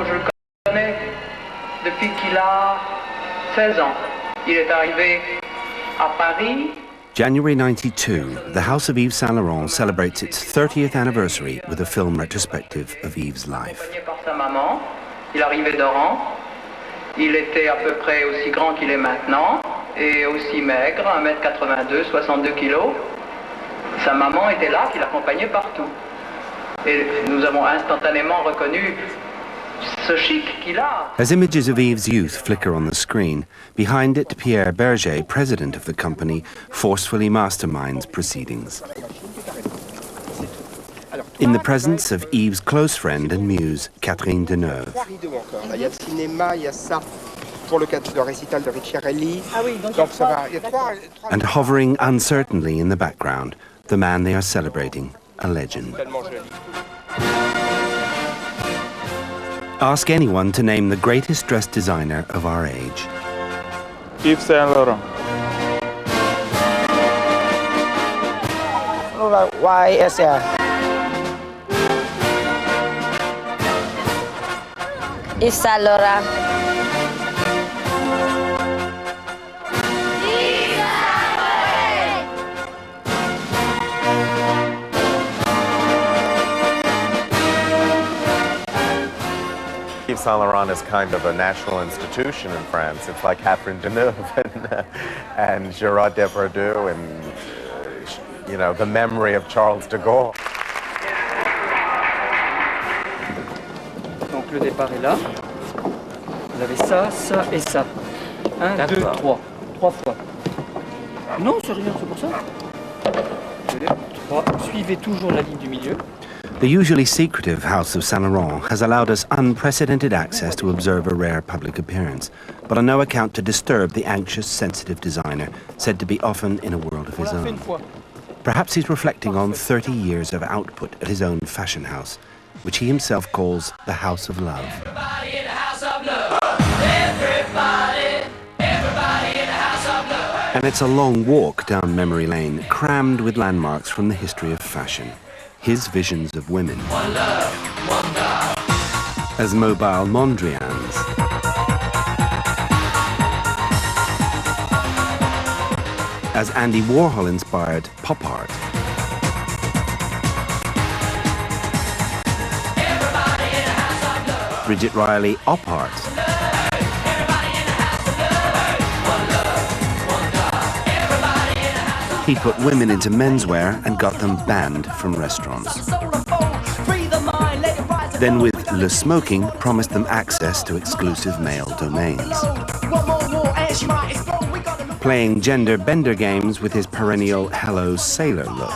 Je le connais depuis qu'il a 16 ans. Il est arrivé à Paris. January 92, the House of Yves Saint Laurent celebrates its 30th anniversary with a film retrospective of Yves' life. Par sa maman, il arrivait d'Oran. Il était à peu près aussi grand qu'il est maintenant et aussi maigre, 1m82, 62 kilos. Sa maman était là, qui l'accompagnait partout. Et nous avons instantanément reconnu ce chic qu'il a. As images of Yves' youth flicker on the screen, behind it, Pierre Berger, president of the company, forcefully masterminds proceedings. In the presence of Yves' close friend and muse, Catherine Deneuve. And hovering uncertainly in the background, the man they are celebrating, a legend. Ask anyone to name the greatest dress designer of our age. Yves Saint Laurent. YSL. Yves Saint Laurent. Yves Saint Laurent is kind of a national institution in France. It's like Catherine Deneuve and Gerard Depardieu and, you know, the memory of Charles de Gaulle. Donc le départ est là. Vous avez ça, ça et ça. 1, 2, 3. 3 fois. Non, c'est rien, c'est pour ça. 2, 3. Suivez toujours la ligne du milieu. The usually secretive House of Saint Laurent has allowed us unprecedented access to observe a rare public appearance, but on no account to disturb the anxious, sensitive designer, said to be often in a world of his own. Perhaps he's reflecting on 30 years of output at his own fashion house, which he himself calls the House of Love. Everybody in the House of Love. Everybody in the House of Love. And it's a long walk down memory lane, crammed with landmarks from the history of fashion. His visions of women. One love, one God. As mobile Mondrians. As Andy Warhol-inspired pop art. Everybody in the House of Love. Bridget Riley op art. Everybody in the House of Love. One love, one God. Everybody in the House of Love. He put women into menswear and got them banned from restaurants. Then with Le Smoking, promised them access to exclusive male domains. Playing gender bender games with his perennial Hello Sailor look.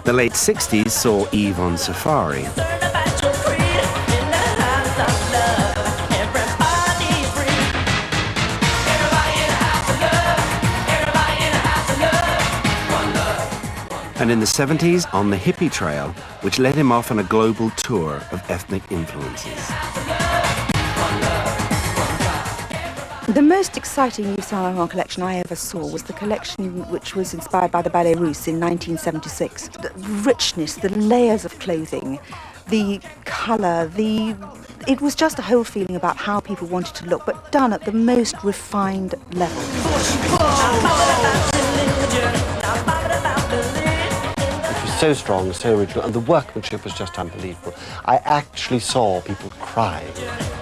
The late 60s saw Yves on safari. And in the 70s, on the hippie trail, which led him off on a global tour of ethnic influences. The most exciting Yves Saint Laurent collection I ever saw was the collection which was inspired by the Ballet Russe in 1976. The richness, the layers of clothing, the colour, it was just a whole feeling about how people wanted to look, but done at the most refined level. So strong, so original, and the workmanship was just unbelievable. I actually saw people cry.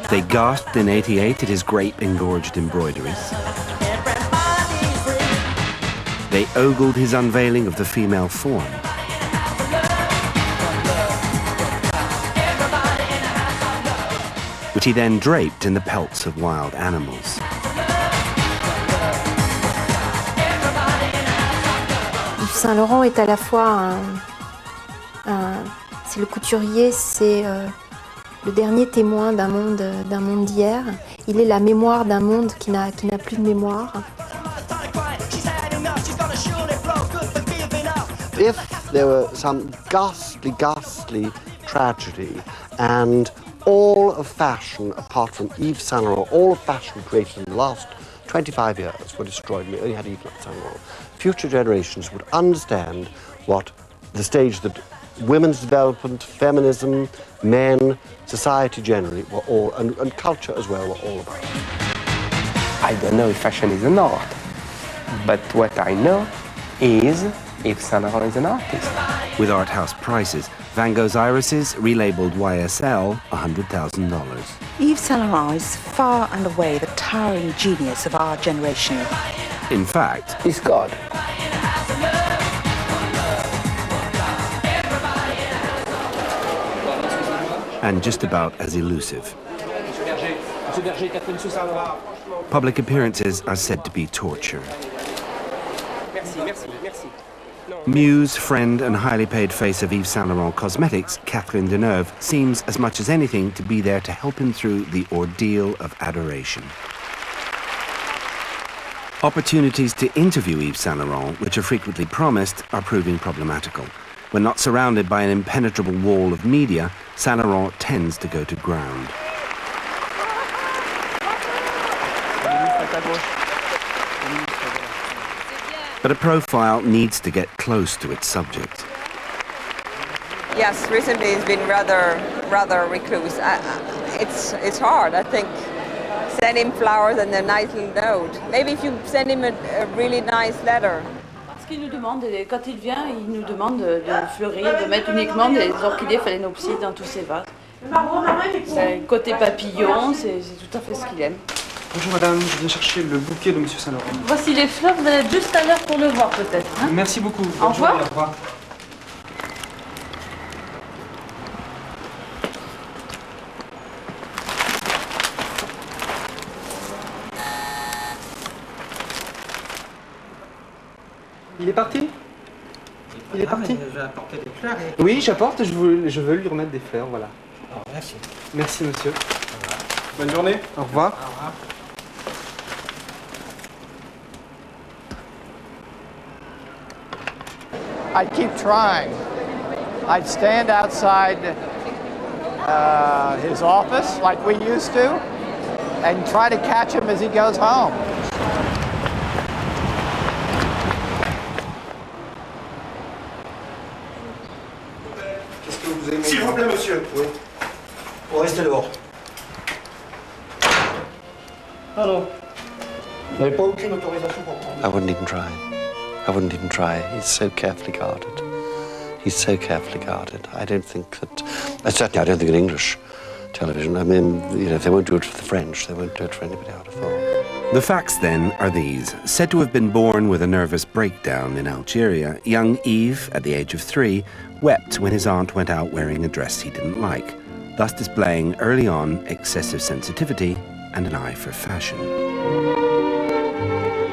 They gasped in '88 at his grape-engorged embroideries. They ogled his unveiling of the female form. Which he then draped in the pelts of wild animals. Yves Saint Laurent est à la fois c'est le couturier, c'est le dernier témoin d'un monde d'hier. Il est la mémoire d'un monde qui n'a plus de mémoire. If there were some ghastly tragedy and all of fashion, apart from Yves Saint Laurent, all of fashion created in the last 25 years were destroyed. We only had Yves Saint Laurent. future generations would understand what the stage that women's development, feminism, men, society generally were all, and culture as well, were all about. I don't know if fashion is an art, but what I know is Yves Saint Laurent is an artist. With art house prices, Van Gogh's irises, relabeled YSL, $100,000. Yves Saint Laurent is far and away the towering genius of our generation. In fact, He's God. and just about as elusive. Public appearances are said to be torture. Muse, friend and highly paid face of Yves Saint Laurent Cosmetics, Catherine Deneuve, seems as much as anything to be there to help him through the ordeal of adoration. Opportunities to interview Yves Saint Laurent, which are frequently promised, are proving problematical. When not surrounded by an impenetrable wall of media, Saint Laurent tends to go to ground. But a profile needs to get close to its subject. Yes, recently it's been rather recluse. It's hard, I think. Send him flowers and a nice little note. Maybe if you send him a really nice letter. Parce qu'il nous demande, quand il vient, il nous demande de fleurir, de mettre uniquement des orchidées phalaenopsides dans tous ses vases. C'est côté papillon, c'est tout à fait ce qu'il aime. Bonjour madame, je viens chercher le bouquet de monsieur Saint Laurent. Voici les fleurs, vous allez être juste à l'heure pour le voir peut-être. Hein? Merci beaucoup. Au revoir. Au revoir. Il est parti? Il est parti? Je vais apporter des fleurs. Oui, j'apporte, je veux lui remettre des fleurs, voilà. Oh, merci. Merci monsieur. Bonne journée. Au revoir. Au revoir. I'd keep trying. I'd stand outside his office like we used to and try to catch him as he goes home. Qu'est-ce que vous aimez? S'il vous plaît, monsieur. Oui. On reste dehors. Hello. Vous n'avez pas aucune autorisation pour prendre? I wouldn't even try. I wouldn't even try. He's so carefully guarded. He's so carefully guarded. I don't think that... certainly, I don't think in English television. I mean, you know, if they won't do it for the French, they won't do it for anybody out of thought. The facts, then, are these. Said to have been born with a nervous breakdown in Algeria, young Yves, at the age of 3, wept when his aunt went out wearing a dress he didn't like, thus displaying early on excessive sensitivity and an eye for fashion.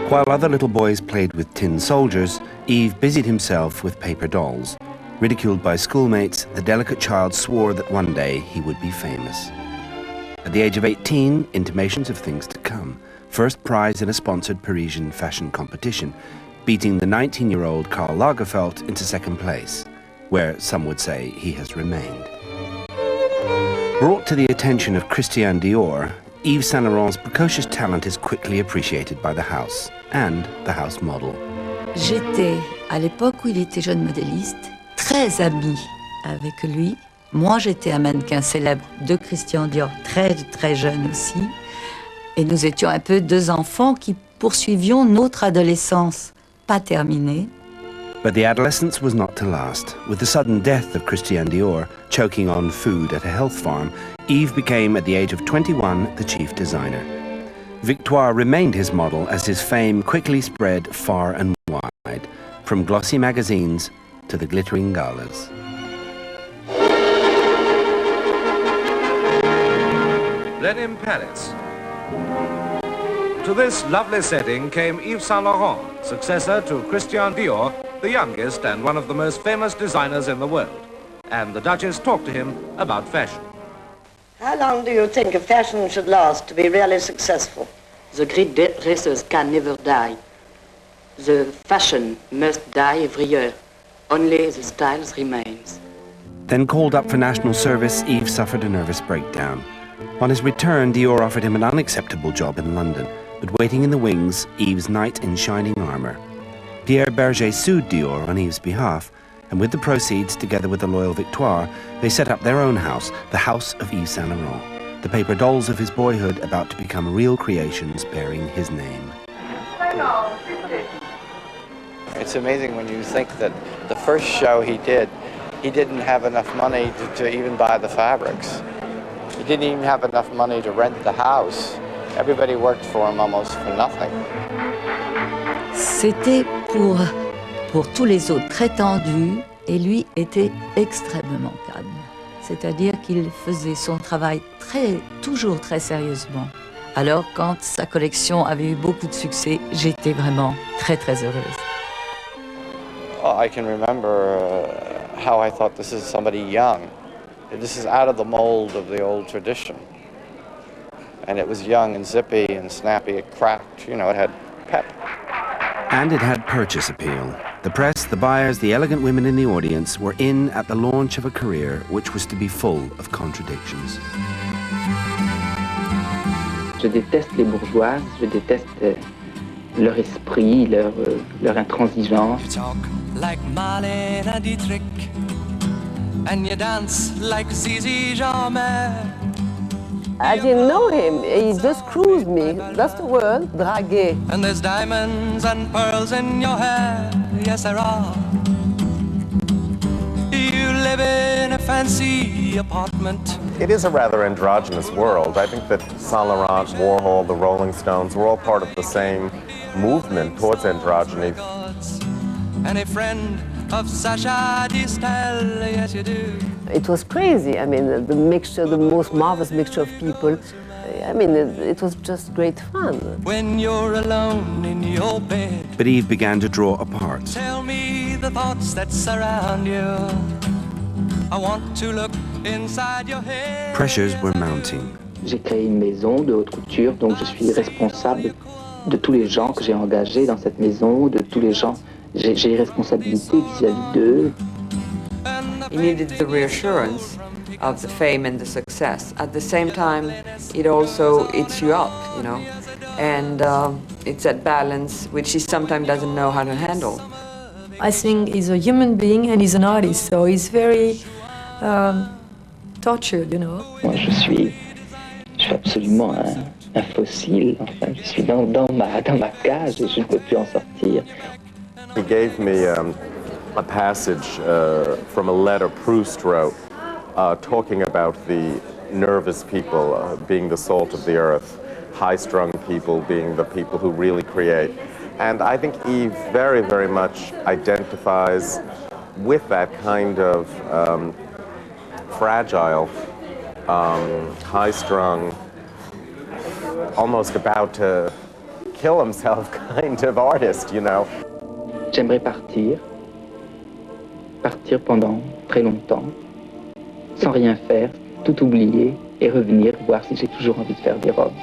While other little boys played with tin soldiers, Yves busied himself with paper dolls. Ridiculed by schoolmates, the delicate child swore that one day he would be famous. At the age of 18, intimations of things to come. First prize in a sponsored Parisian fashion competition, beating the 19-year-old Karl Lagerfeld into second place, where some would say he has remained. Brought to the attention of Christian Dior, Yves Saint Laurent's precocious talent is quickly appreciated by the house and the house model. J'étais, à l'époque où il était jeune modéliste, très amie avec lui. Moi, j'étais un mannequin célèbre de Christian Dior, très jeune aussi. Et nous étions un peu deux enfants qui poursuivions notre adolescence, pas terminée. But the adolescence was not to last. With the sudden death of Christian Dior, choking on food at a health farm, Yves became, at the age of 21, the chief designer. Victoire remained his model as his fame quickly spread far and wide, from glossy magazines to the glittering galas. Blenheim Palace. To this lovely setting came Yves Saint Laurent, successor to Christian Dior, the youngest and one of the most famous designers in the world. And the Duchess talked to him about fashion. How long do you think a fashion should last to be really successful? The great dresses can never die. The fashion must die every year. Only the styles remains. Then called up for national service, Yves suffered a nervous breakdown. On his return, Dior offered him an unacceptable job in London, but waiting in the wings, Yves' knight in shining armour. Pierre Berger sued Dior on Yves' behalf, and with the proceeds, together with the loyal Victoire, they set up their own house, the House of Yves Saint Laurent, the paper dolls of his boyhood about to become real creations bearing his name. It's amazing when you think that the first show he didn't have enough money to even buy the fabrics. He didn't even have enough money to rent the house. Everybody worked for him almost for nothing. C'était pour tous les autres très tendu, et lui était extrêmement calme. C'est-à-dire qu'il faisait son travail toujours très sérieusement. Alors quand sa collection avait eu beaucoup de succès, j'étais vraiment très très heureuse. Oh, I can remember how I thought this is somebody young. This is out of the mold of the old tradition. And it was young and zippy and snappy. It cracked, you know, it had pep. And it had purchase appeal. The press, the buyers, the elegant women in the audience were in at the launch of a career which was to be full of contradictions. Je déteste les bourgeoises, je déteste leur esprit, leur intransigeance. You talk like Marlene and Dietrich, and you dance like Zizi Jean-Mer. I didn't know him. He just cruised me. That's the word, draguer. And there's diamonds and pearls in your hair. Yes, there are. You live in a fancy apartment. It is a rather androgynous world. I think that Saint Laurent, Warhol, the Rolling Stones were all part of the same movement towards androgyny. And a friend of Sacha Distel, yes you do. It was crazy. I mean, the mixture, the most marvelous mixture of people. I mean, it was just great fun. When you're alone in your bed, But Yves began to draw apart. tell me the thoughts that surround you. I want to look inside your head. Pressures were mounting. J'ai créé une maison de haute couture, donc je suis responsable de tous les gens que j'ai engagés dans cette maison, de tous les gens. J'ai responsabilité vis-à-vis d'eux. He needed the reassurance of the fame and the success. At the same time, it also eats you up, you know, and it's that balance which he sometimes doesn't know how to handle. I think he's a human being and he's an artist, so he's very tortured, you know. Moi, je suis absolument un fossile. Enfin, je suis dans ma cage et je ne peux plus en sortir. He gave me a passage from a letter Proust wrote talking about the nervous people being the salt of the earth, high-strung people being the people who really create. And I think Yves very, very much identifies with that kind of fragile, high-strung, almost about to kill himself kind of artist, you know. J'aimerais partir pendant très longtemps, sans rien faire, tout oublier et revenir voir si j'ai toujours envie de faire des robes.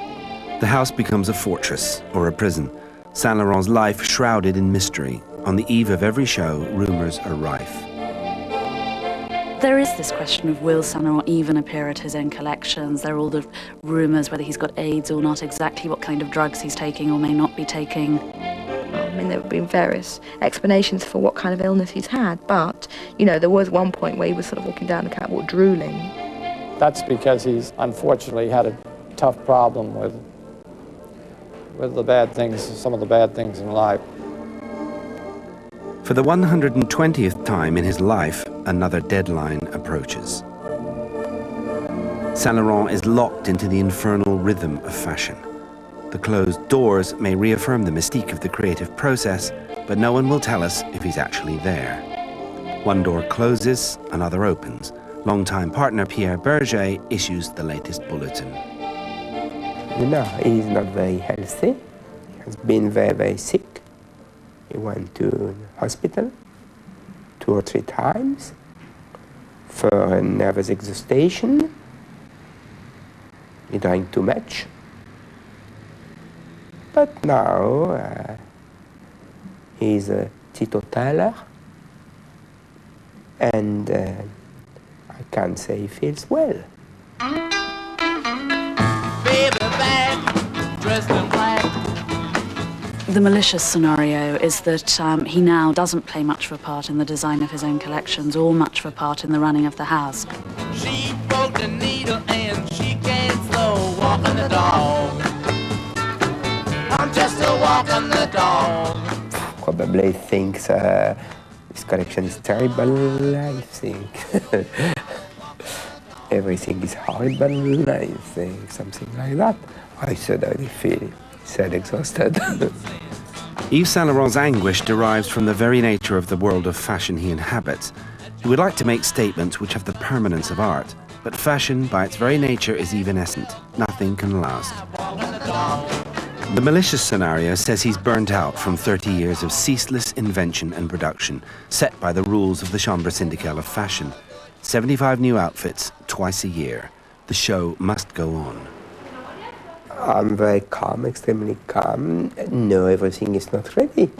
The house becomes a fortress or a prison. Saint Laurent's life shrouded in mystery. On the eve of every show, rumors are rife. There is this question of will Saint Laurent even appear at his own collections? There are all the rumours whether he's got AIDS or not, exactly what kind of drugs he's taking or may not be taking. I mean, there have been various explanations for what kind of illness he's had, but, you know, there was one point where he was sort of walking down the catwalk drooling. That's because he's unfortunately had a tough problem with the bad things, some of the bad things in life. For the 120th time in his life, another deadline approaches. Saint Laurent is locked into the infernal rhythm of fashion. The closed doors may reaffirm the mystique of the creative process, but no one will tell us if he's actually there. One door closes, another opens. Longtime partner Pierre Berger issues the latest bulletin. You know, he's not very healthy. He has been very, very sick. He went to the hospital 2 or 3 times for a nervous exhaustion. He drank too much. But now he's a teetotaler, and I can't say he feels well. Baby back, dressed in black. The malicious scenario is that he now doesn't play much of a part in the design of his own collections or much of a part in the running of the house. She broke the needle and she can't slow walking the dog. I'm just a walking the dog. Probably thinks this collection is terrible, I think. Everything is horrible, I think, something like that. I suddenly feel sad, exhausted. Yves Saint Laurent's anguish derives from the very nature of the world of fashion he inhabits. He would like to make statements which have the permanence of art, but fashion, by its very nature, is evanescent. Nothing can last. The malicious scenario says he's burnt out from 30 years of ceaseless invention and production, set by the rules of the Chambre syndicale of fashion. 75 new outfits, twice a year. The show must go on. I'm very calm, extremely calm. No, everything is not ready.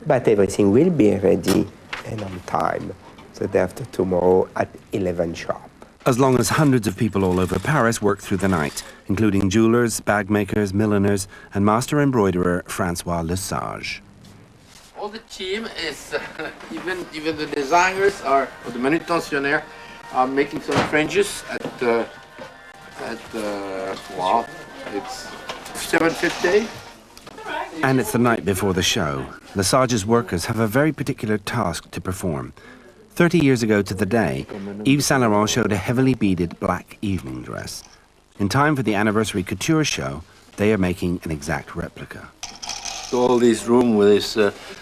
But everything will be ready and on time. The day after tomorrow at 11 sharp. As long as hundreds of people all over Paris work through the night, including jewelers, bag makers, milliners, and master embroiderer Francois Lesage. All the team is, even the designers or the manutentionnaires are making some fringes wow, it's 7:50. And it's the night before the show. Lesage's workers have a very particular task to perform. 30 years ago to the day, Yves Saint Laurent showed a heavily beaded black evening dress. In time for the anniversary couture show, they are making an exact replica. So all this room with these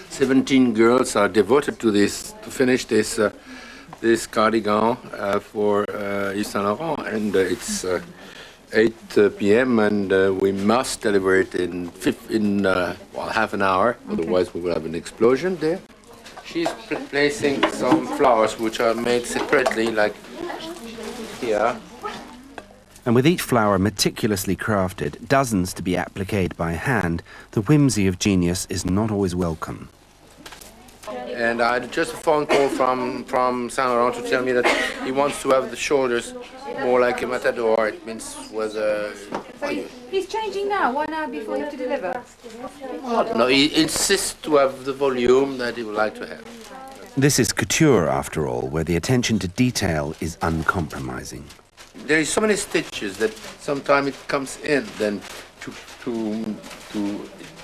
17 girls are devoted to this, to finish this this cardigan for Yves Saint Laurent, and it's 8 p.m. and we must deliver it in half an hour. Otherwise, we will have an explosion there. She's placing some flowers which are made separately, like here. And with each flower meticulously crafted, dozens to be appliqued by hand, the whimsy of genius is not always welcome. And I had just a phone call from Saint Laurent to tell me that he wants to have the shoulders more like a matador. It means with a... He's changing now, 1 hour before you have to deliver. No, he insists to have the volume that he would like to have. This is couture, after all, where the attention to detail is uncompromising. There is so many stitches that sometimes it comes in. Then to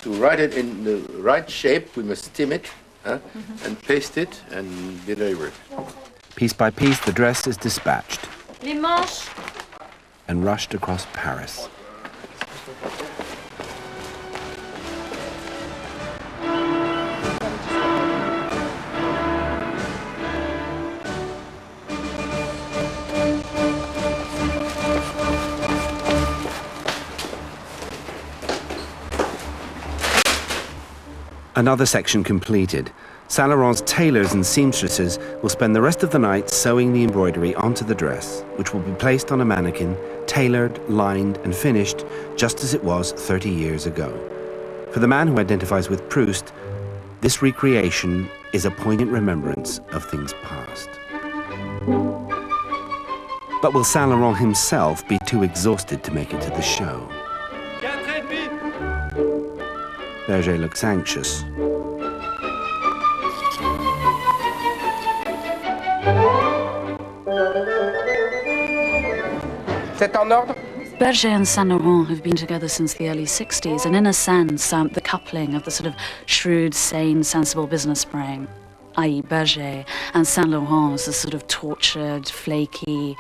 write it in the right shape, we must steam it and paste it and deliver it. Piece by piece, the dress is dispatched Les manches. and rushed across Paris. Another section completed. Saint Laurent's tailors and seamstresses will spend the rest of the night sewing the embroidery onto the dress, which will be placed on a mannequin, tailored, lined, and finished just as it was 30 years ago. For the man who identifies with Proust, this recreation is a poignant remembrance of things past. But will Saint Laurent himself be too exhausted to make it to the show? Berger looks anxious. C'est en ordre? Berger and Saint Laurent have been together since the early 60s, and in a sense, the coupling of the sort of shrewd, sane, sensible business brain, i.e. Berger, and Saint Laurent is a sort of tortured, flaky,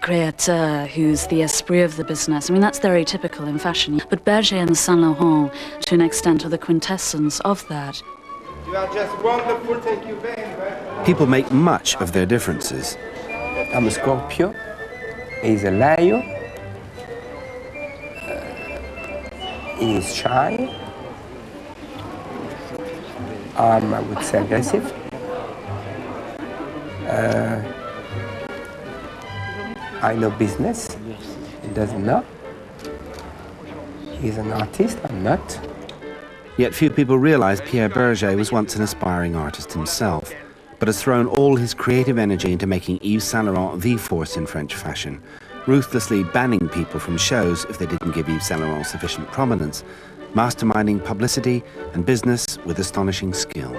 créateur who's the esprit of the business. I mean, that's very typical in fashion. But Berger and Saint Laurent, to an extent, are the quintessence of that. You are just wonderful, thank you very much. People make much of their differences. I'm a Scorpio. He's a lion. He is shy. I would say aggressive. I know business. He doesn't know. He's an artist, I'm not. Yet few people realize Pierre Berger was once an aspiring artist himself, but has thrown all his creative energy into making Yves Saint Laurent the force in French fashion, ruthlessly banning people from shows if they didn't give Yves Saint Laurent sufficient prominence, masterminding publicity and business with astonishing skill.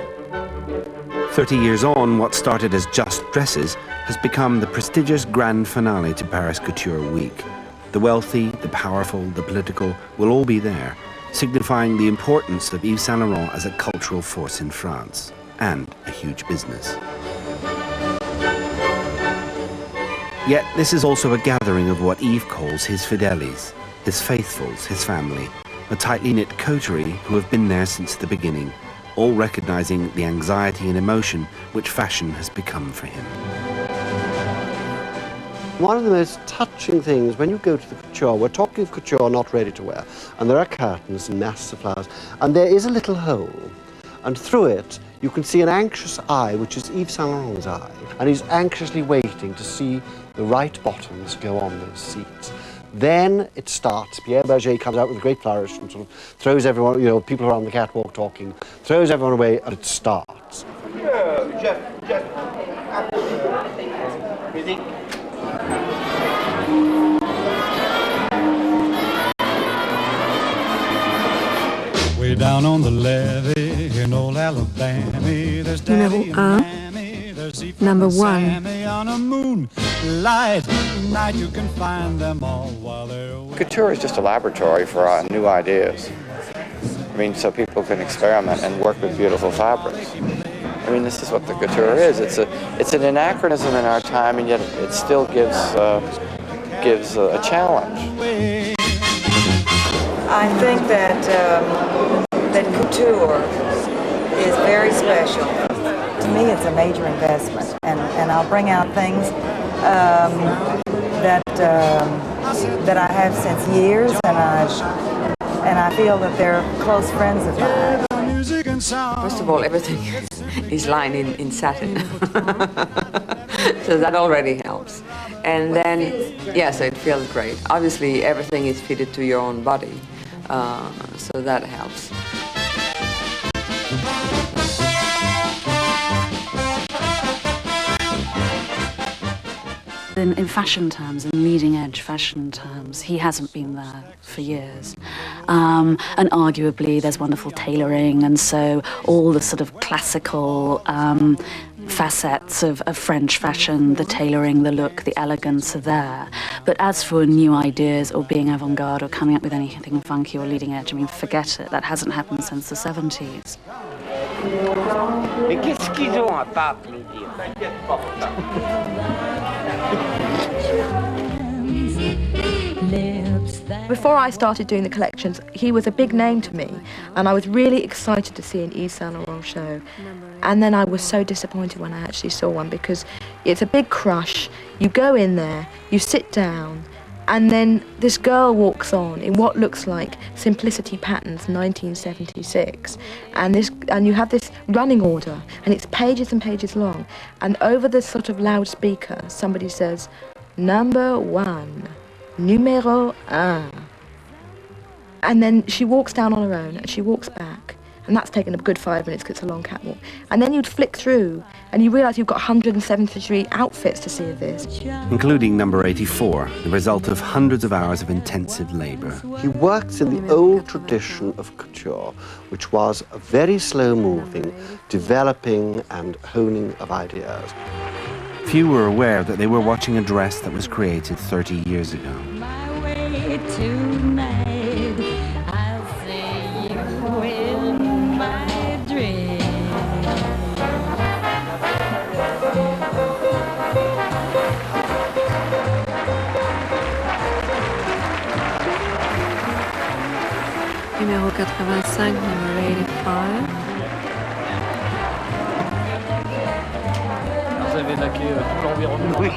30 years on, what started as just dresses has become the prestigious grand finale to Paris Couture Week. The wealthy, the powerful, the political will all be there, signifying the importance of Yves Saint Laurent as a cultural force in France and a huge business. Yet this is also a gathering of what Yves calls his fidèles, his faithfuls, his family, a tightly knit coterie who have been there since the beginning, all recognizing the anxiety and emotion which fashion has become for him. One of the most touching things when you go to the couture, we're talking of couture not ready to wear, and there are curtains and masses of flowers, and there is a little hole, and through it you can see an anxious eye, which is Yves Saint Laurent's eye, and he's anxiously waiting to see the right bottoms go on those seats. Then it starts. Pierre Berger comes out with a great flourish and sort of throws everyone, you know, people around the catwalk talking, throws everyone away, and it starts. Way down on the levee in old Alabama, there's Daddy and Mammy, there's Eve Number and one. Sammy on a moonlight night. You can find them all while they're away. Couture is just a laboratory for new ideas. I mean, so people can experiment and work with beautiful fabrics. I mean, this is what the couture is. It's an anachronism in our time, and yet it still gives a challenge. I think that that couture is very special. To me, it's a major investment, and I'll bring out things that I have since years, and I feel that they're close friends of mine. First of all, everything is lined in satin, so that already helps. And then, yes, it feels great. Obviously, everything is fitted to your own body, so that helps. In fashion terms, in leading edge fashion terms, he hasn't been there for years. And arguably there's wonderful tailoring, and so all the sort of classical facets of French fashion, the tailoring, the look, the elegance are there. But as for new ideas or being avant-garde or coming up with anything funky or leading edge, I mean, forget it. That hasn't happened since the 70s. Mais qu'est-ce qu'ils ont à pas applaudir? Before I started doing the collections, he was a big name to me, and I was really excited to see an Yves Saint Laurent show. And then I was so disappointed when I actually saw one, because it's a big crush. You go in there, you sit down, and then this girl walks on in what looks like Simplicity Patterns 1976, and you have this running order, and it's pages and pages long, and over the sort of loudspeaker somebody says, "Number 1, numéro 1." And then she walks down on her own, and she walks back, and that's taken a good 5 minutes because it's a long catwalk. And then you'd flick through, and you realise you've got 173 outfits to see of this. Including number 84, the result of hundreds of hours of intensive labour. He works in the old tradition of couture, which was a very slow-moving, developing and honing of ideas. Few were aware that they were watching a dress that was created 30 years ago. Numéro 85, number 85. Vous avez laqué tout l'environnement. Oui.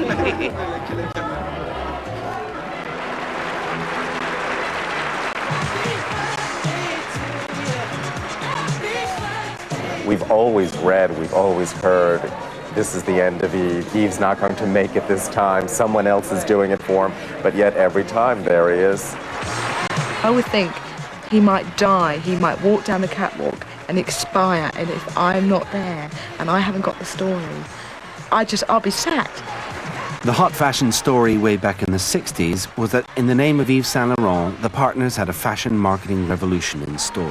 We've always read, we've always heard, this is the end of Yves. Yves not going to make it this time. Someone else is doing it for him. But yet every time, there he is. I would think he might die, he might walk down the catwalk and expire, and if I'm not there and I haven't got the story, I'll be sacked. The hot fashion story way back in the 60s was that in the name of Yves Saint Laurent, the partners had a fashion marketing revolution in store.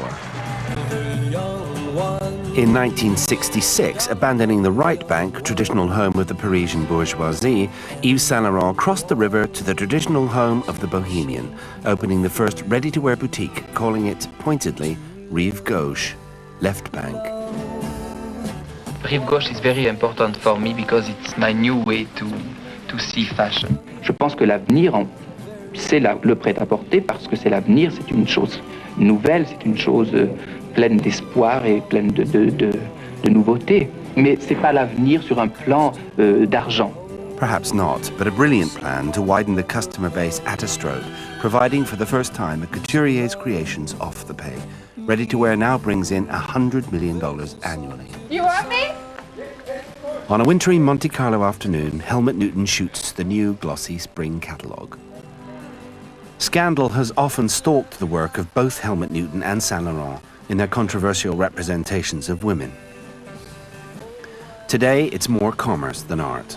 In 1966, abandoning the right bank, traditional home of the Parisian bourgeoisie, Yves Saint Laurent crossed the river to the traditional home of the Bohemian, opening the first ready-to-wear boutique, calling it, pointedly, Rive Gauche, left bank. Rive Gauche is very important for me because it's my new way to see fashion. Je pense que l'avenir, c'est le prêt-à-porter parce que c'est l'avenir, c'est une chose nouvelle, c'est une chose pleine d'espoir et pleine de nouveautés. Mais c'est pas l'avenir sur un plan d'argent. Perhaps not, but a brilliant plan to widen the customer base at a stroke, providing for the first time a couturier's creations off the pay. Ready-to-wear now brings in $100 million annually. You want me? On a wintry Monte Carlo afternoon, Helmut Newton shoots the new glossy spring catalogue. Scandal has often stalked the work of both Helmut Newton and Saint Laurent in their controversial representations of women. Today, it's more commerce than art.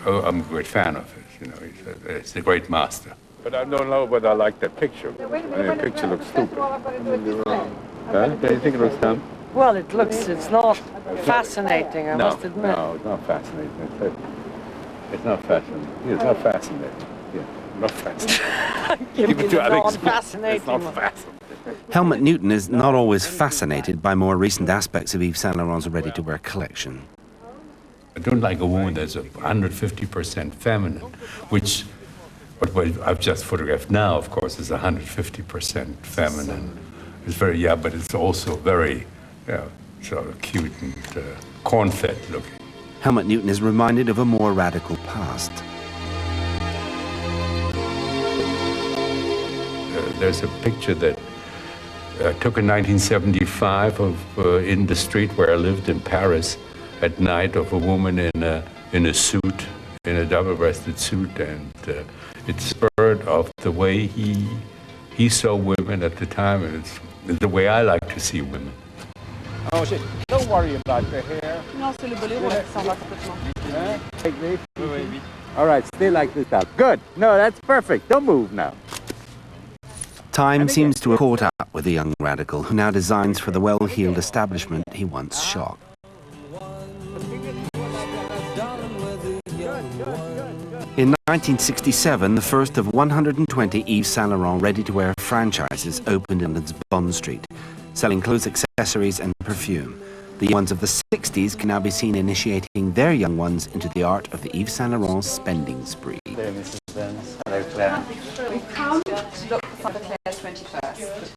Oh, I'm a great fan of it. You know, it's a great master. But I don't know whether I like that picture. The picture looks stupid. Huh? Do you think it looks dumb? Well, it's not fascinating, I must admit. No, it's not fascinating. It's not fascinating. It's not fascinating. Yeah, not fascinating. Give me the non-fascinating. It's not fascinating. Helmut Newton is not always fascinated by more recent aspects of Yves Saint Laurent's ready-to-wear collection. I don't like a woman that's 150% feminine, which what I've just photographed now, of course, is 150% feminine. It's very, but it's also very, sort of cute and corn-fed looking. Helmut Newton is reminded of a more radical past. There's a picture that I took in 1975 of in the street where I lived in Paris at night of a woman in a suit, in a double-breasted suit, and it's spurred of the way he saw women at the time, and it's the way I like to see women. Oh, don't worry about the hair. Non, c'est le bolé, ouais, ça va complètement. Take this. All right, stay like this out. Good. No, that's perfect. Don't move now. Time seems to have caught up with the young radical, who now designs for the well-heeled establishment he once shocked. In 1967, the first of 120 Yves Saint Laurent ready-to-wear franchises opened in London's Bond Street, selling clothes, accessories and perfume. The young ones of the 60s can now be seen initiating their young ones into the art of the Yves Saint Laurent spending spree. Hello, Mrs. Burns. Hello, Claire. We've come to look for Father Claire's 21st.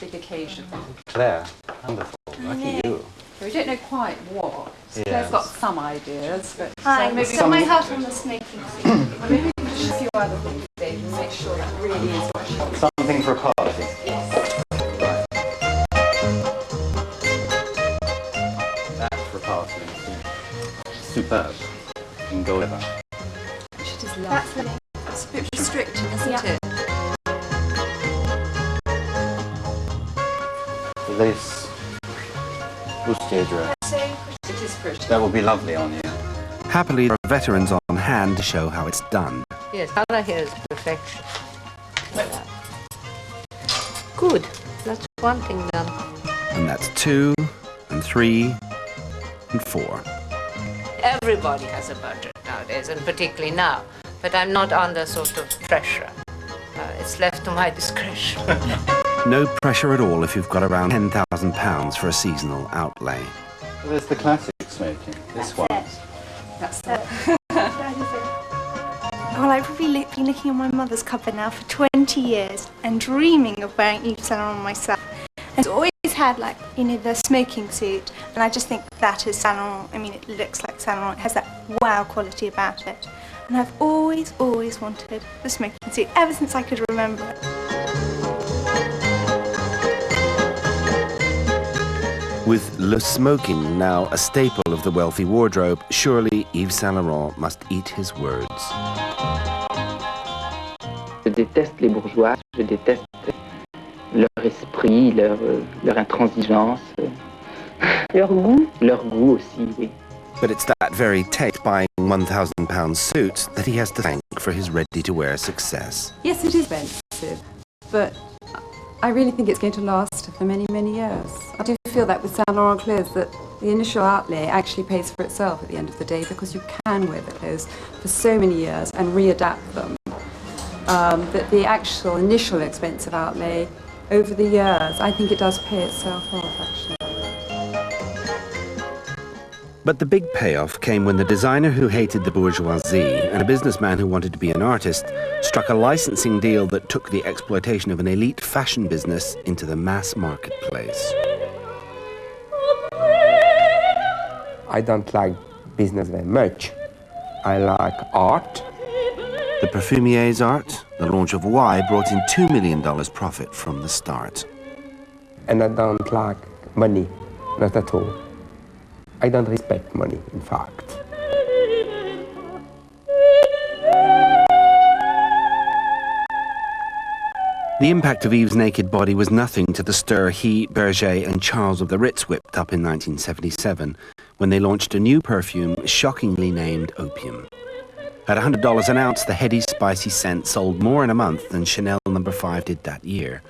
Big occasion. Claire, wonderful. Lucky you. We don't know quite what. Yes. Claire's got some ideas, but Hi, maybe got my hat on the snaky suit. Well, maybe we can just a few other things, Dave, and make sure that really is what she wants. Something for a party. Yes. That for a party. Superb. You can go with that. She just loves it. It's a bit restricting, isn't it? This bustier dress. It is pretty. That will be lovely on you. Happily, there are veterans on hand to show how it's done. Yes, color here is perfection. Good. That's one thing done. And that's 2, and 3, and 4. Everybody has a budget nowadays, and particularly now. But I'm not under sort of pressure. It's left to my discretion. No pressure at all if you've got around £10,000 for a seasonal outlay. Well, there's the classic smoking. This one. That's Well, I've probably been looking at my mother's cupboard now for 20 years and dreaming of wearing Yves Saint Laurent myself. And it's always had, like, you know, the smoking suit, and I just think that is Saint Laurent. I mean, it looks like Saint Laurent. It has that wow quality about it. And I've always wanted the smoking suit, ever since I could remember it. With le smoking now a staple of the wealthy wardrobe, surely Yves Saint Laurent must eat his words. Je déteste les bourgeois, je déteste leur esprit, leur intransigeance, leur goût aussi, oui. But it's that very taste buying £1,000 suits that he has to thank for his ready-to-wear success. Yes, it is expensive, but I really think it's going to last for many, many years. I do feel that with Saint Laurent clothes, that the initial outlay actually pays for itself at the end of the day, because you can wear the clothes for so many years and readapt them. That the actual initial expensive outlay over the years, I think it does pay itself off, actually. But the big payoff came when the designer who hated the bourgeoisie and a businessman who wanted to be an artist struck a licensing deal that took the exploitation of an elite fashion business into the mass marketplace. I don't like business very much. I like art. The perfumier's art, the launch of Y, brought in $2 million profit from the start. And I don't like money, not at all. I don't respect money, in fact. The impact of Yves' naked body was nothing to the stir he, Berger and Charles of the Ritz whipped up in 1977 when they launched a new perfume shockingly named Opium. At $100 an ounce, the heady, spicy scent sold more in a month than Chanel No. 5 did that year.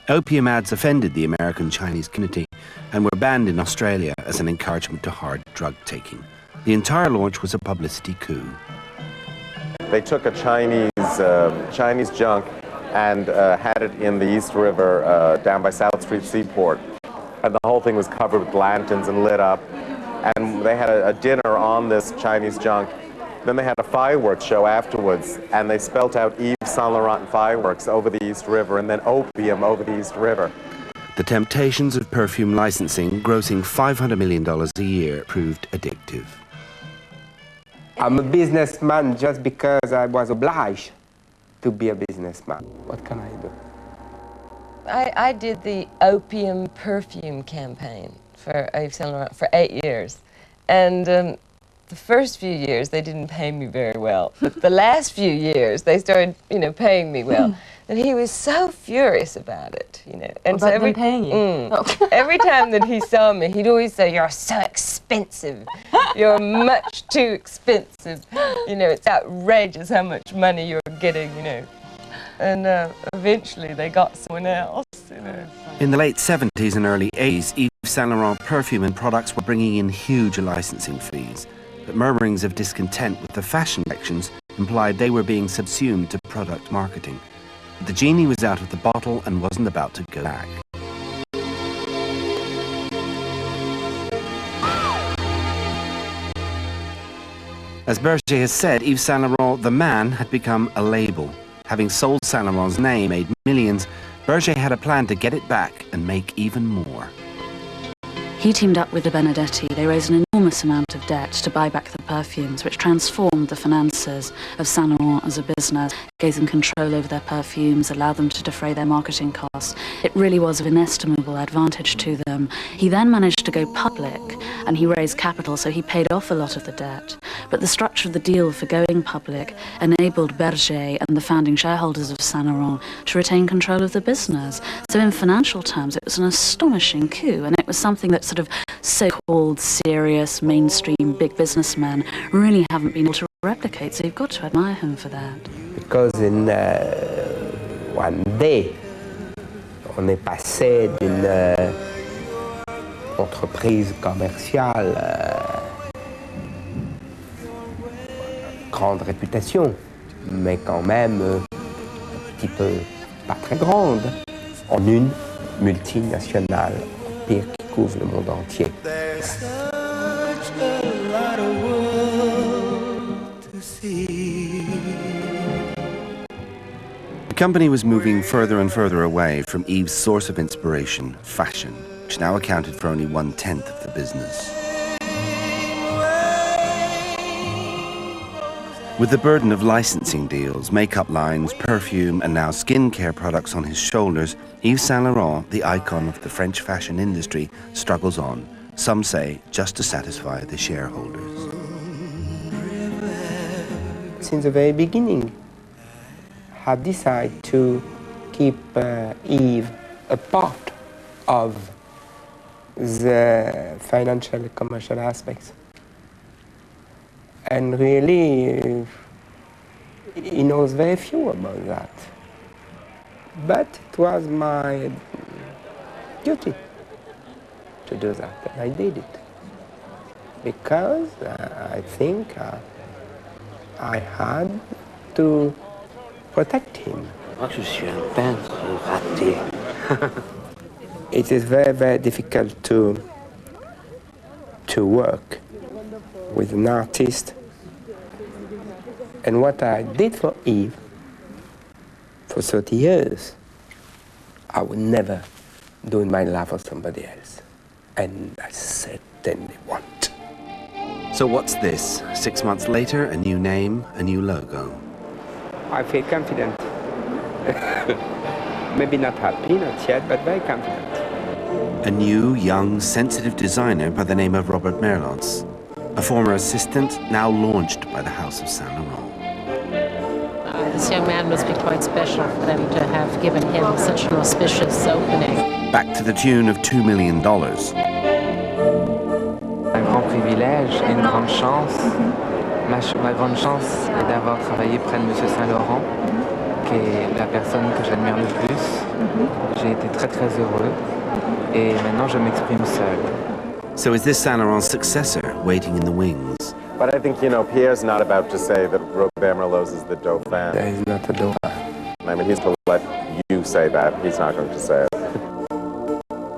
Opium ads offended the American Chinese community and were banned in Australia as an encouragement to hard drug taking. The entire launch was a publicity coup. They took a Chinese junk and had it in the East River down by South Street Seaport. And the whole thing was covered with lanterns and lit up. And they had a dinner on this Chinese junk. Then they had a fireworks show afterwards, and they spelt out Yves Saint Laurent fireworks over the East River, and then opium over the East River. The temptations of perfume licensing, grossing $500 million a year, proved addictive. I'm a businessman just because I was obliged to be a businessman. What can I do? I did the opium perfume campaign for Yves Saint Laurent for 8 years. And the first few years, they didn't pay me very well. But the last few years, they started, paying me well. And he was so furious about it, And about them paying you? Every time that he saw me, he'd always say, "You're so expensive. You're much too expensive. It's outrageous how much money you're getting, And eventually, they got someone else, In the late 70s and early 80s, Yves Saint Laurent perfume and products were bringing in huge licensing fees. But murmurings of discontent with the fashion collections implied they were being subsumed to product marketing. The genie was out of the bottle and wasn't about to go back. As Berger has said, Yves Saint Laurent, the man, had become a label. Having sold Saint Laurent's name, made millions, Berger had a plan to get it back and make even more. He teamed up with the Benedetti. They raised an enormous amount of debt to buy back the perfumes, which transformed the finances of Saint Laurent as a business, gave them control over their perfumes, allowed them to defray their marketing costs. It really was of inestimable advantage to them. He then managed to go public, and he raised capital, so he paid off a lot of the debt. But the structure of the deal for going public enabled Berger and the founding shareholders of Saint Laurent to retain control of the business. So in financial terms, it was an astonishing coup, and it was something that sort of so-called serious, mainstream, big businessmen really haven't been able to replicate, so you've got to admire him for that. Because in one day, on est passé d'une entreprise commerciale grande réputation, mais quand même un petit peu pas très grande, en une multinationale empire qui couvre le monde entier. The company was moving further and further away from Yves' source of inspiration, fashion, which now accounted for only 1/10 of the business. With the burden of licensing deals, makeup lines, perfume, and now skincare products on his shoulders, Yves Saint Laurent, the icon of the French fashion industry, struggles on, some say just to satisfy the shareholders. Since the very beginning, have decided to keep Yves a part of the financial and commercial aspects. And really, he knows very few about that. But it was my duty to do that, and I did it. Because I think I had to protect him. Je suis un peintre raté. It is very, very difficult to work with an artist. And what I did for Yves for 30 years, I would never do in my life for somebody else. And I certainly won't. So what's this? 6 months later, a new name, a new logo. I feel confident. Maybe not happy, not yet, but very confident. A new, young, sensitive designer by the name of Robert Merlots, a former assistant now launched by the House of Saint Laurent. This young man must be quite special for them to have given him such an auspicious opening. Back to the tune of $2 million. Un grand privilège et une grande chance. Ma grande chance est d'avoir travaillé près de M. Saint Laurent, qui est la personne que j'admire le plus. J'ai été très très heureux et maintenant je m'exprime seul. So is this Saint Laurent's successor waiting in the wings? But I think, you know, Pierre's not about to say that Robert Merlots is the Dauphin. There is not a Dauphin. I mean, he's to let you say that. He's not going to say it.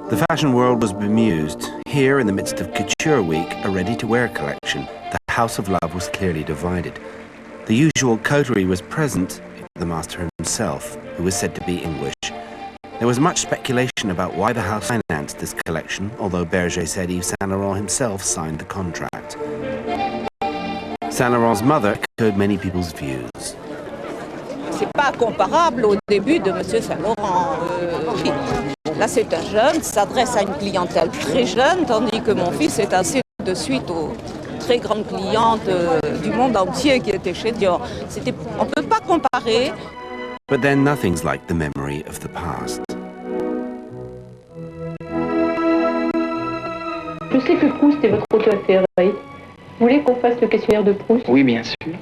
The fashion world was bemused. Here, in the midst of Couture Week, a ready-to-wear collection, the House of Love was clearly divided. The usual coterie was present, the master himself, who was said to be English. There was much speculation about why the house financed this collection, although Berger said Yves Saint Laurent himself signed the contract. Saint Laurent's mother echoed many people's views. C'est pas comparable au début de M. Saint Laurent. Là, c'est un jeune, s'adresse à une clientèle très jeune, tandis que mon fils est assez de suite aux très grandes clientes du monde entier qui étaient chez Dior. On ne peut pas comparer. But then nothing's like the memory of the past. Je sais que Proust est votre auteur préféré. Vous voulez qu'on fasse le questionnaire de Proust? Oui, bien sûr.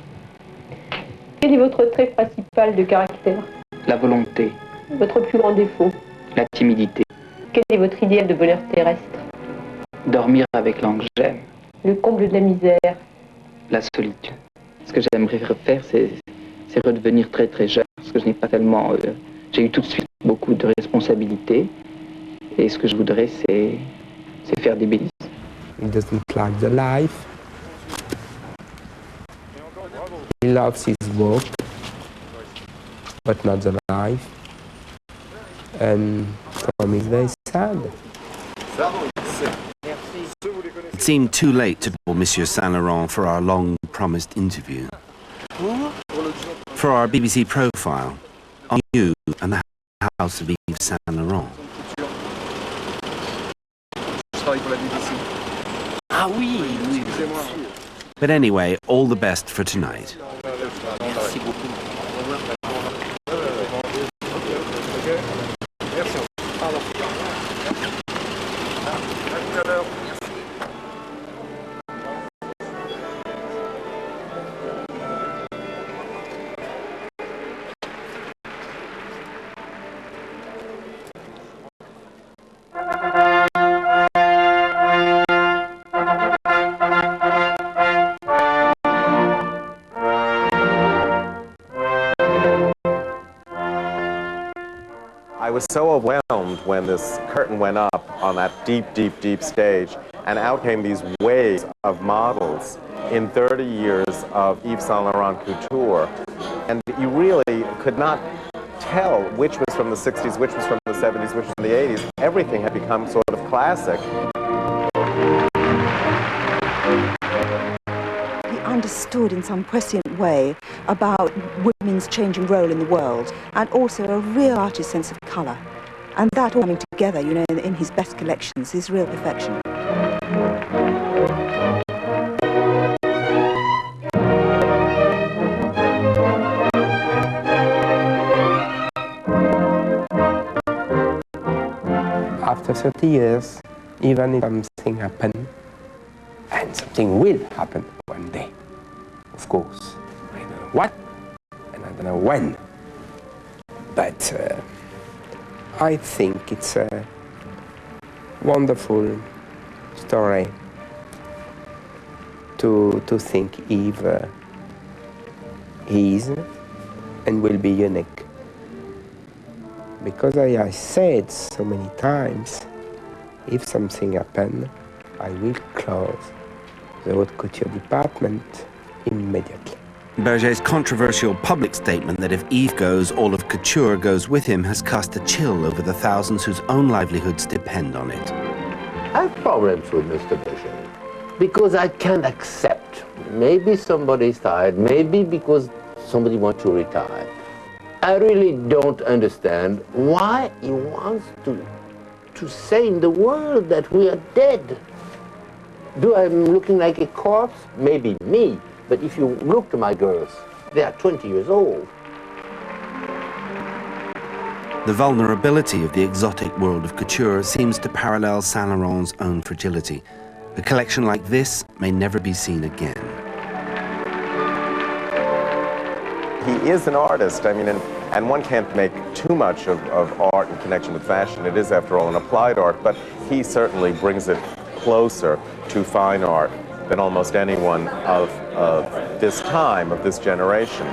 Quel est votre trait principal de caractère? La volonté. Votre plus grand défaut? La timidité. Quel est votre idéal de bonheur terrestre? Dormir avec l'ange que j'aime. Le comble de la misère? La solitude. Ce que j'aimerais faire, c'est redevenir très très jeune. Parce que je n'ai pas tellement... j'ai eu tout de suite beaucoup de responsabilités. Et ce que je voudrais, c'est faire des bêtises. He doesn't like the life. He loves his work, but not the life. And for me, it's very sad. It seemed too late to call Monsieur Saint Laurent for our long-promised interview. For our BBC profile on you and the house of Yves Saint Laurent. Ah oui, oui. But anyway, all the best for tonight. Merci beaucoup. I was so overwhelmed when this curtain went up on that deep, deep, deep stage, and out came these waves of models in 30 years of Yves Saint Laurent couture. And you really could not tell which was from the 60s, which was from the 70s, which was from the 80s. Everything had become sort of classic. He understood in some prescient way about women's changing role in the world, and also a real artist sense of colour. And that all coming together, you know, in his best collections is real perfection. After 30 years, even if something happens, and something will happen one day, of course. I don't know what, and I don't know when. But I think it's a wonderful story to think Yves is and will be unique. Because I said so many times, if something happens, I will close the haute couture department immediately. Berger's controversial public statement that if Yves goes, all of couture goes with him has cast a chill over the thousands whose own livelihoods depend on it. I have problems with Mr. Berger because I can't accept. Maybe somebody's tired, maybe because somebody wants to retire. I really don't understand why he wants to say in the world that we are dead. Do I looking like a corpse? Maybe me. But if you look to my girls, they are 20 years old. The vulnerability of the exotic world of couture seems to parallel Saint Laurent's own fragility. A collection like this may never be seen again. He is an artist, I mean, and one can't make too much of art in connection with fashion. It is, after all, an applied art, but he certainly brings it closer to fine art than almost anyone of this time, of this generation.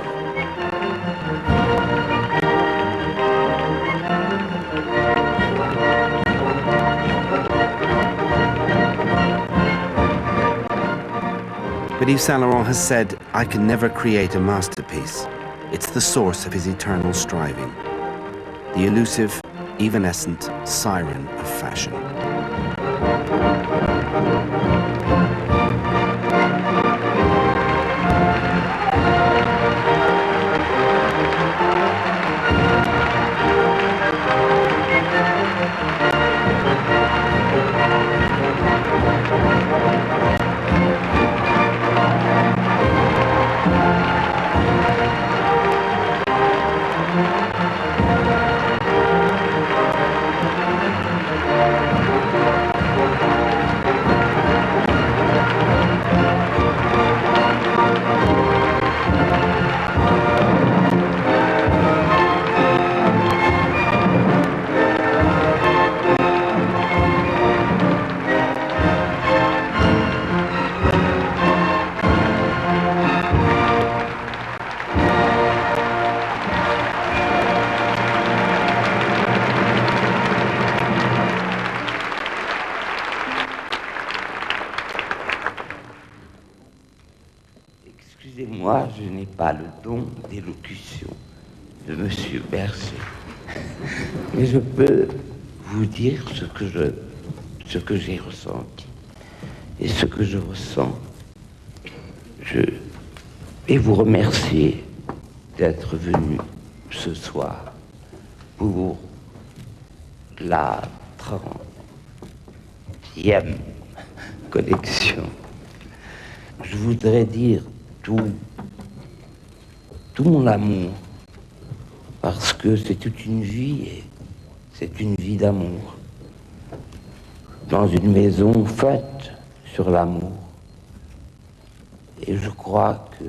But Yves Saint Laurent has said, I can never create a masterpiece. It's the source of his eternal striving. The elusive, evanescent siren of fashion. Excusez-moi, je n'ai pas le don d'élocution de Monsieur Berger. Mais je peux vous dire ce que j'ai ressenti. Et ce que je ressens, je vais vous remercier d'être venu ce soir pour la 30e collection. Je voudrais dire tout mon amour, parce que c'est toute une vie, et c'est une vie d'amour, dans une maison faite sur l'amour. Et je crois que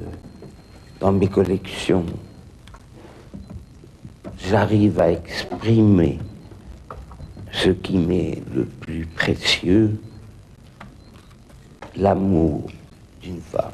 dans mes collections, j'arrive à exprimer ce qui m'est le plus précieux, l'amour d'une femme.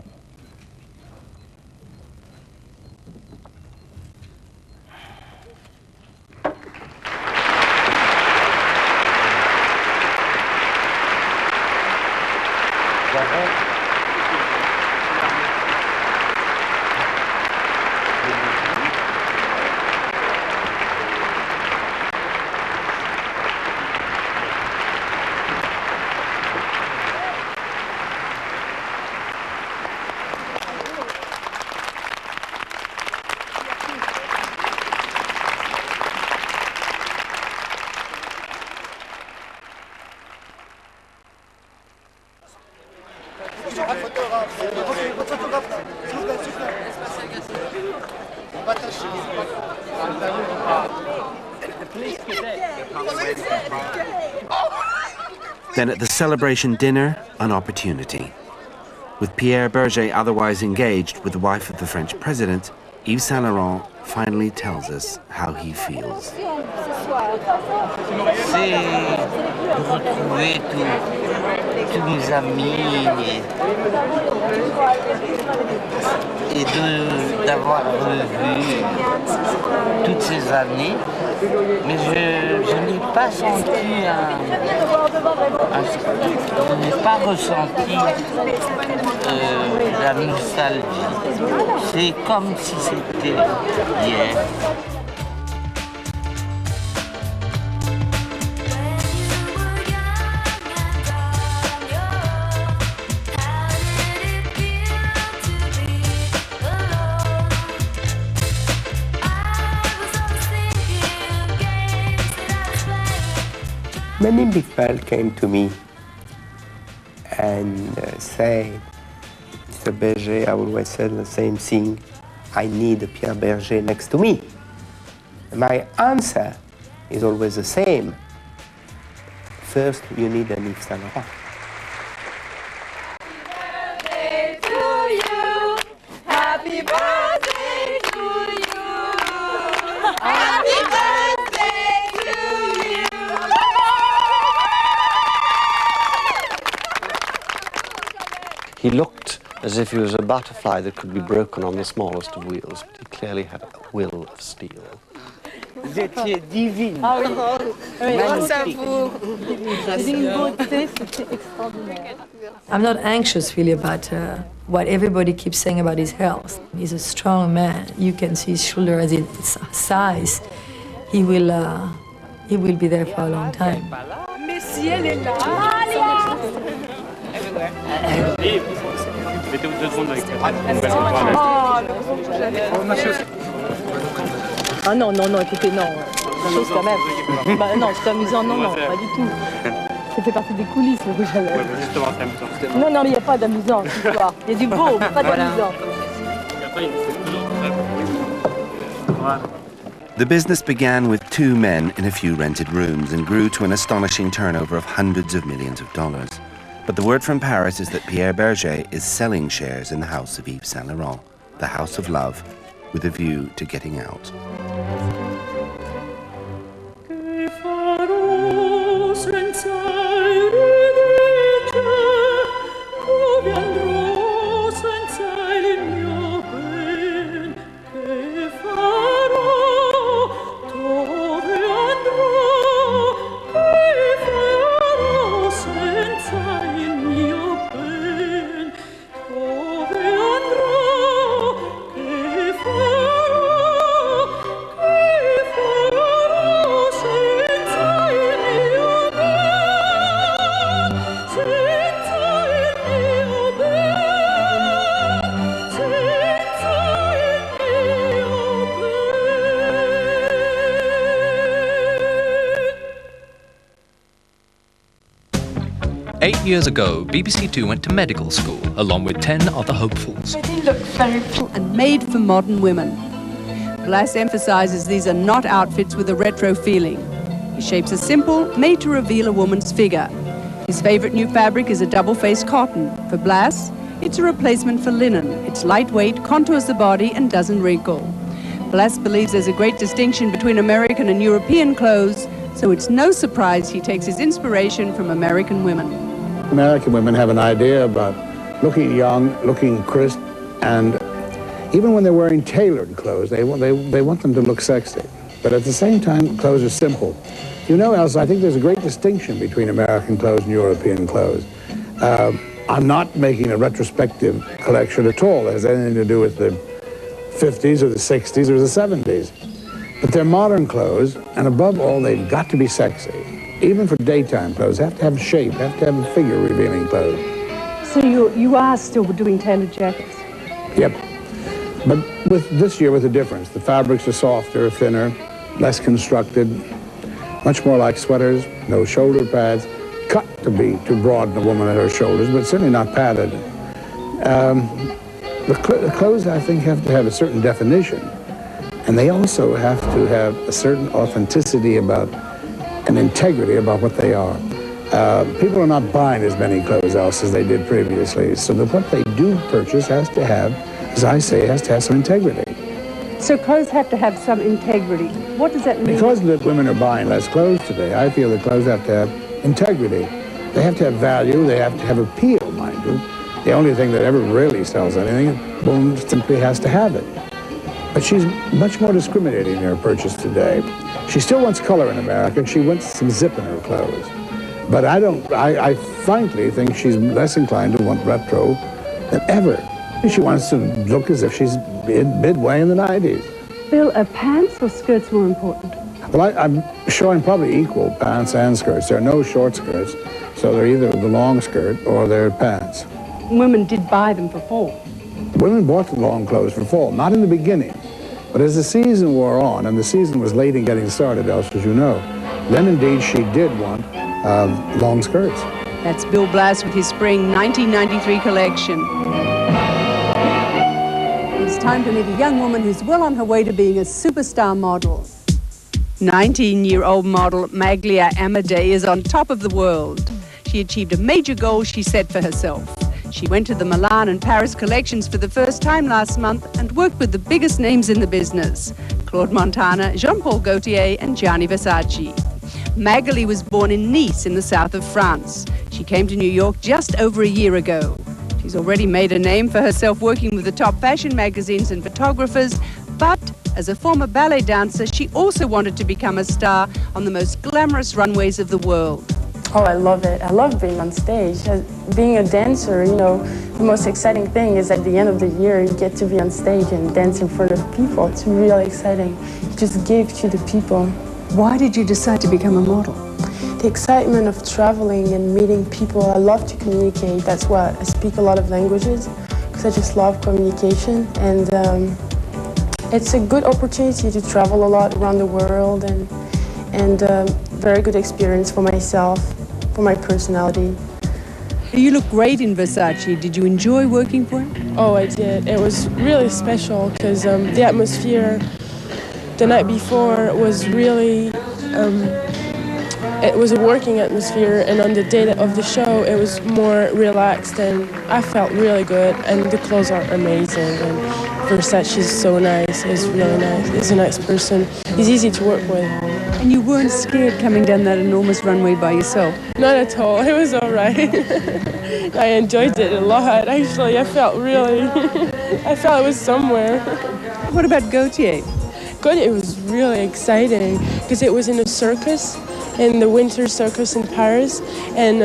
Then at the celebration dinner, an opportunity. With Pierre Berger otherwise engaged with the wife of the French president, Yves Saint Laurent finally tells us how he feels. C'est retrouver tous mes amis et d'avoir revu toutes ces années, mais je n'ai pas senti je n'ai pas ressenti la nostalgie. C'est comme si c'était hier. Many people came to me and said, Mr. Berger, I always said the same thing, I need a Pierre Berger next to me. My answer is always the same. First, you need an Yves Saint Laurent. Happy birthday to you. Happy birthday to you. He looked as if he was a butterfly that could be broken on the smallest of wheels, but he clearly had a will of steel. Vous étiez divine. Ah oui. Grâce à vous. Une beauté, c'était extraordinaire. I'm not anxious really about what everybody keeps saying about his health. He's a strong man. You can see his shoulder as its size. He will be there for a long time. Mais si elle est là. Everywhere. Mettez-vous 2 secondes avec Ah non, non, non, écoutez, non. Chose quand même. Bah, non, c'est amusant, non, non, pas du tout. Ça fait partie des coulisses, le rouge à lèvres. Justement, c'est amusant. Non, non, mais il n'y a pas d'amusant, cette histoire. Il y a du beau, mais pas d'amusant. The business began with 2 men in a few rented rooms and grew to an astonishing turnover of hundreds of millions of dollars. But the word from Paris is that Pierre Berger is selling shares in the house of Yves Saint Laurent, the house of love, with a view to getting out. Eight years ago, BBC Two went to medical school along with 10 other hopefuls. They look very cool and made for modern women. Glass emphasizes these are not outfits with a retro feeling. His shapes are simple, made to reveal a woman's figure. His favorite new fabric is a double-faced cotton. For Blas, it's a replacement for linen. It's lightweight, contours the body, and doesn't wrinkle. Blas believes there's a great distinction between American and European clothes, so it's no surprise he takes his inspiration from American women. American women have an idea about looking young, looking crisp, and even when they're wearing tailored clothes, they want them to look sexy. But at the same time, clothes are simple. You know, Elsa, I think there's a great distinction between American clothes and European clothes. I'm not making a retrospective collection at all. It has anything to do with the 50s or the 60s or the 70s. But they're modern clothes, and above all, they've got to be sexy. Even for daytime clothes, have to have shape, have to have a figure-revealing clothes. So you are still doing tailored jackets? Yep. But with this year, with a difference. The fabrics are softer, thinner, less constructed, much more like sweaters, no shoulder pads, cut to broaden a woman at her shoulders, but certainly not padded. The clothes, I think, have to have a certain definition, and they also have to have a certain authenticity about and integrity about what they are. People are not buying as many clothes else as they did previously. So that what they do purchase has to have, as I say, has to have some integrity. So clothes have to have some integrity. What does that mean? Because that women are buying less clothes today, I feel that clothes have to have integrity. They have to have value, they have to have appeal, mind you. The only thing that ever really sells anything, a woman simply has to have it. But she's much more discriminating in her purchase today. She still wants color in America, and she wants some zip in her clothes. But I frankly think she's less inclined to want retro than ever. She wants to look as if she's midway in the 90s. Bill, are pants or skirts more important? Well, I'm showing probably equal pants and skirts. There are no short skirts, so they're either the long skirt or they're pants. Women did buy them for fall. Women bought the long clothes for fall, not in the beginning. But as the season wore on, and the season was late in getting started, as you know, then indeed she did want long skirts. That's Bill Blass with his spring 1993 collection. It's time to meet a young woman who's well on her way to being a superstar model. 19-year-old model Maglia Amadei is on top of the world. She achieved a major goal she set for herself. She went to the Milan and Paris collections for the first time last month and worked with the biggest names in the business: Claude Montana, Jean-Paul Gaultier and Gianni Versace. Magali was born in Nice in the south of France. She came to New York just over a year ago. She's already made a name for herself working with the top fashion magazines and photographers, but as a former ballet dancer, she also wanted to become a star on the most glamorous runways of the world. Oh, I love it. I love being on stage. Being a dancer, you know, the most exciting thing is at the end of the year, you get to be on stage and dance in front of people. It's really exciting. You just give to the people. Why did you decide to become a model? The excitement of traveling and meeting people. I love to communicate. That's why I speak a lot of languages, because I just love communication. And it's a good opportunity to travel a lot around the world, and very good experience for myself, for my personality. You look great in Versace. Did you enjoy working for him? Oh, I did. It was really special because the atmosphere the night before was really, it was a working atmosphere, and on the day of the show it was more relaxed, and I felt really good, and the clothes are amazing, and Versace's so nice. He's really nice. He's a nice person. He's easy to work with. And you weren't scared coming down that enormous runway by yourself? Not at all. It was all right. I enjoyed it a lot. Actually, I felt I was somewhere. What about Gaultier? Gaultier was really exciting because it was in a circus, in the winter circus in Paris. And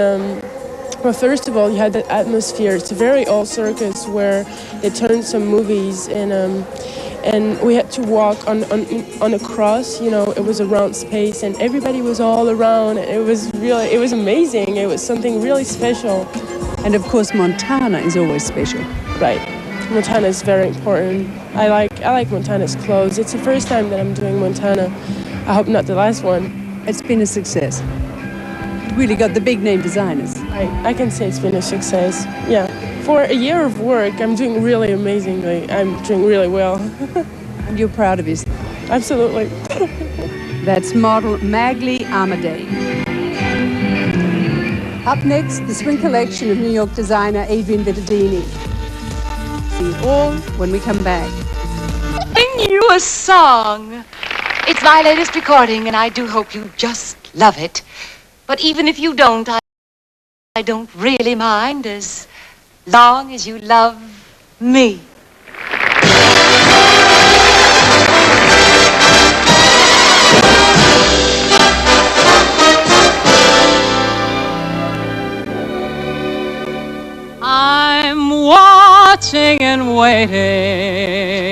well, first of all, you had that atmosphere. It's a very old circus where they turned some movies, and we had to walk on a cross. You know, it was a round space, and everybody was all around. And it was amazing. It was something really special. And of course, Montana is always special. Right. Montana is very important. I like Montana's clothes. It's the first time that I'm doing Montana. I hope not the last one. It's been a success. You really got the big name designers. I can say it's been a success. Yeah. For a year of work, I'm doing really amazingly. I'm doing really well. And you're proud of yourself? Absolutely. That's model Maglia Amadei. Up next, the spring collection of New York designer Adrienne Vittadini. See it all when we come back. Sing you a song. It's my latest recording, and I do hope you just love it. But even if you don't, I don't really mind as long as you love me. I'm watching and waiting